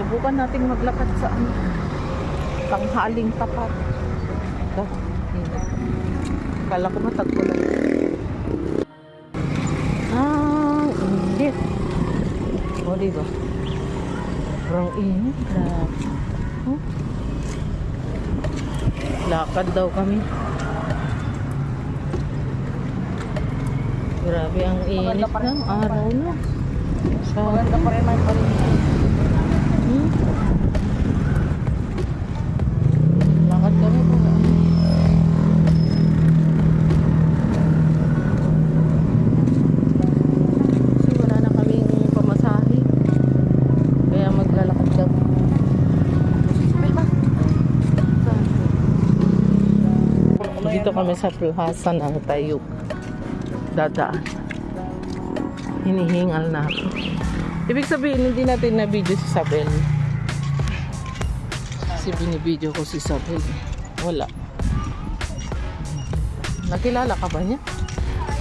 Subukan natin maglakad sa ano, tanghaling tapat. Ito, init. Kala ko matagpulan. Init. O, diba? Sobrang init. Lakad daw kami. Grabe ang init ng araw na. Maganda pa rin ang paligid. Lakad kami po. Kasi wala na kaming pamasahe. Kaya maglalakad kami. Dito kami sa plaza ng Tayug. Dadaan. Hinihingal na ako. Ibig sabihin, hindi natin na-video si Isabel. Kasi binibideo ko si Isabel. Wala. Nakilala ka ba niya?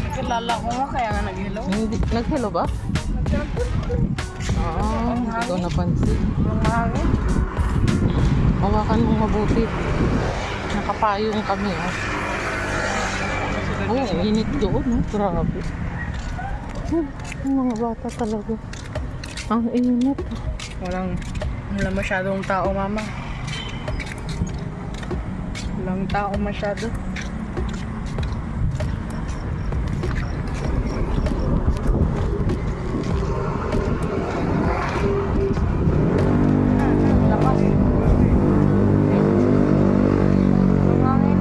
Nakilala ko nga kaya nga nag-hello. Hindi. Nag-hello ba? Hindi ko napansin. Yung mahangin. Hawakan mong mabuti. Nakapayong kami. Init doon. Grabe. Ang mga bata talaga. Ang init. Wala masyadong tao, mama. Walang tao masyado. Lapas. Mahangin.